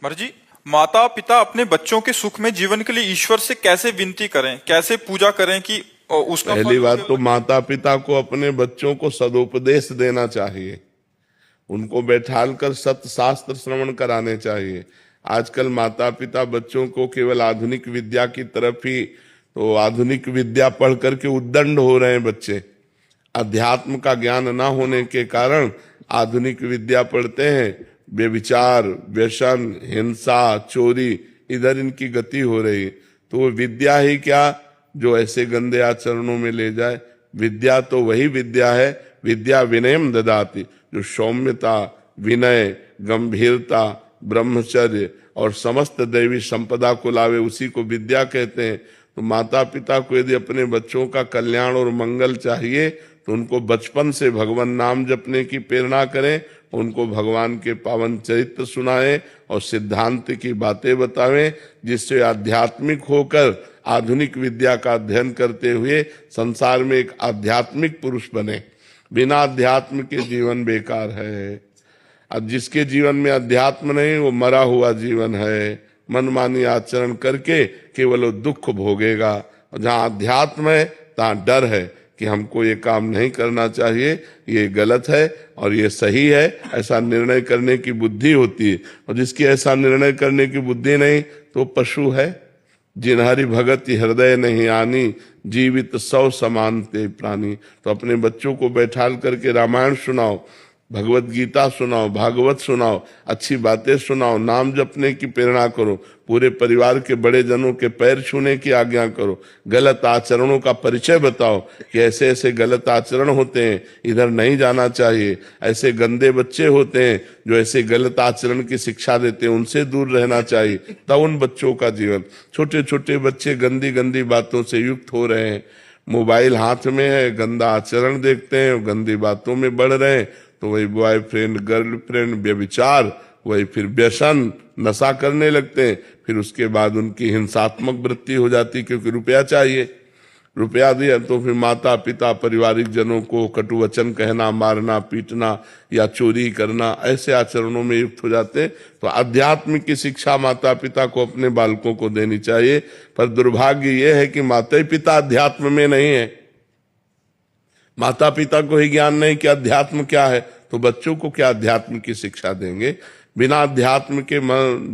मर्जी। माता पिता अपने बच्चों के सुख में जीवन के लिए ईश्वर से कैसे विनती करें, कैसे पूजा करें कि उसका पहली फल बात तो उसे- माता पिता को अपने बच्चों को सदुपदेश देना चाहिए, उनको बैठाल कर सत्य शास्त्र श्रवण कराने चाहिए। आजकल माता पिता बच्चों को केवल आधुनिक विद्या की तरफ ही, तो आधुनिक विद्या पढ़ करके उद्दंड हो रहे हैं बच्चे। अध्यात्म का ज्ञान ना होने के कारण आधुनिक विद्या पढ़ते हैं, व्यभिचार, व्यसन, हिंसा, चोरी, इधर इनकी गति हो रही है। तो वो विद्या ही क्या जो ऐसे गंदे आचरणों में ले जाए। विद्या तो वही विद्या है, विद्या विनयम ददाति, जो सौम्यता, विनय, गंभीरता, ब्रह्मचर्य और समस्त दैवी संपदा को लावे, उसी को विद्या कहते हैं। तो माता पिता को यदि अपने बच्चों का कल्याण और मंगल चाहिए तो उनको बचपन से भगवान नाम जपने की प्रेरणा करें, उनको भगवान के पावन चरित्र सुनाएं और सिद्धांत की बातें बतावें, जिससे आध्यात्मिक होकर आधुनिक विद्या का अध्ययन करते हुए संसार में एक आध्यात्मिक पुरुष बने। बिना अध्यात्म के जीवन बेकार है। अब जिसके जीवन में अध्यात्म नहीं, वो मरा हुआ जीवन है। मनमानी आचरण करके केवल वो दुख भोगेगा। और जहाँ अध्यात्म है तहाँ डर है कि हमको ये काम नहीं करना चाहिए, ये गलत है और ये सही है, ऐसा निर्णय करने की बुद्धि होती है। और जिसकी ऐसा निर्णय करने की बुद्धि नहीं तो पशु है। जिनहरि भगत हृदय नहीं आनी, जीवित सौ समान ते प्राणी। तो अपने बच्चों को बैठाल करके रामायण सुनाओ, भगवत गीता सुनाओ, भागवत सुनाओ, अच्छी बातें सुनाओ, नाम जपने की प्रेरणा करो, पूरे परिवार के बड़े जनों के पैर छूने की आज्ञा करो, गलत आचरणों का परिचय बताओ कि ऐसे ऐसे गलत आचरण होते हैं, इधर नहीं जाना चाहिए, ऐसे गंदे बच्चे होते हैं जो ऐसे गलत आचरण की शिक्षा देते हैं, उनसे दूर रहना चाहिए। तब उन बच्चों का जीवन, छोटे छोटे बच्चे गंदी गंदी बातों से युक्त हो रहे हैं, मोबाइल हाथ में है, गंदा आचरण देखते हैं, गंदी बातों में बढ़ रहे हैं, तो वही बॉयफ्रेंड, गर्लफ्रेंड, व्यभिचार, वही फिर व्यसन, नशा करने लगते हैं। फिर उसके बाद उनकी हिंसात्मक वृत्ति हो जाती, क्योंकि रुपया चाहिए। रुपया दिया तो फिर माता पिता, पारिवारिक जनों को कटु वचन कहना, मारना, पीटना या चोरी करना, ऐसे आचरणों में युक्त हो जाते हैं। तो अध्यात्म की शिक्षा माता पिता को अपने बालकों को देनी चाहिए। पर दुर्भाग्य यह है कि माता पिता अध्यात्म में नहीं है। माता पिता को ही ज्ञान नहीं कि अध्यात्म क्या है, तो बच्चों को क्या अध्यात्म की शिक्षा देंगे। बिना अध्यात्म के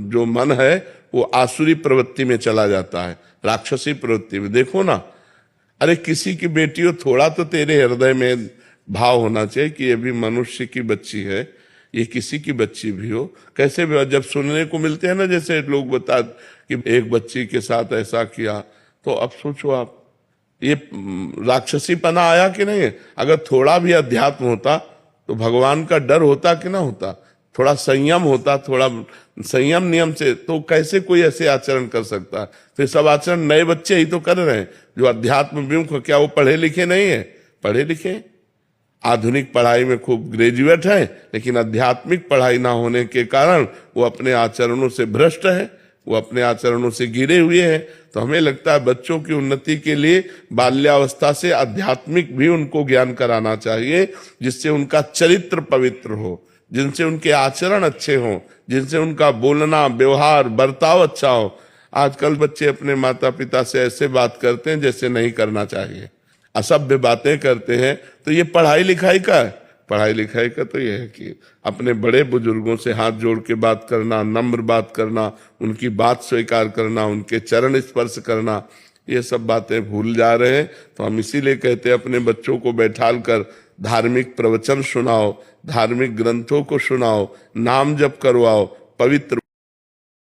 जो मन है वो आसुरी प्रवृत्ति में चला जाता है, राक्षसी प्रवृत्ति में। देखो ना, अरे किसी की बेटी हो, थोड़ा तो तेरे हृदय में भाव होना चाहिए कि ये भी मनुष्य की बच्ची है, ये किसी की बच्ची भी हो। कैसे भी जब सुनने को मिलते हैं ना, जैसे लोग बता कि एक बच्ची के साथ ऐसा किया, तो अब सोचो आप, ये राक्षसीपना आया कि नहीं है। अगर थोड़ा भी अध्यात्म होता तो भगवान का डर होता कि ना होता, थोड़ा संयम होता, थोड़ा संयम नियम से, तो कैसे कोई ऐसे आचरण कर सकता है। तो सब आचरण नए बच्चे ही तो कर रहे हैं जो अध्यात्म विमुख। क्या वो पढ़े लिखे नहीं है? पढ़े लिखे, आधुनिक पढ़ाई में खूब ग्रेजुएट है, लेकिन आध्यात्मिक पढ़ाई ना होने के कारण वो अपने आचरणों से भ्रष्ट है, वो अपने आचरणों से गिरे हुए हैं। तो हमें लगता है बच्चों की उन्नति के लिए बाल्यावस्था से आध्यात्मिक भी उनको ज्ञान कराना चाहिए, जिससे उनका चरित्र पवित्र हो, जिनसे उनके आचरण अच्छे हों, जिनसे उनका बोलना, व्यवहार, बर्ताव अच्छा हो। आजकल बच्चे अपने माता पिता से ऐसे बात करते हैं जैसे नहीं करना चाहिए, असभ्य बातें करते हैं। तो ये पढ़ाई लिखाई का है? पढ़ाई लिखाई का तो यह है कि अपने बड़े बुजुर्गों से हाथ जोड़ के बात करना, नम्र बात करना, उनकी बात स्वीकार करना, उनके चरण स्पर्श करना, ये सब बातें भूल जा रहे हैं। तो हम इसीलिए कहते हैं अपने बच्चों को बैठाल कर धार्मिक प्रवचन सुनाओ, धार्मिक ग्रंथों को सुनाओ, नाम जप करवाओ, पवित्र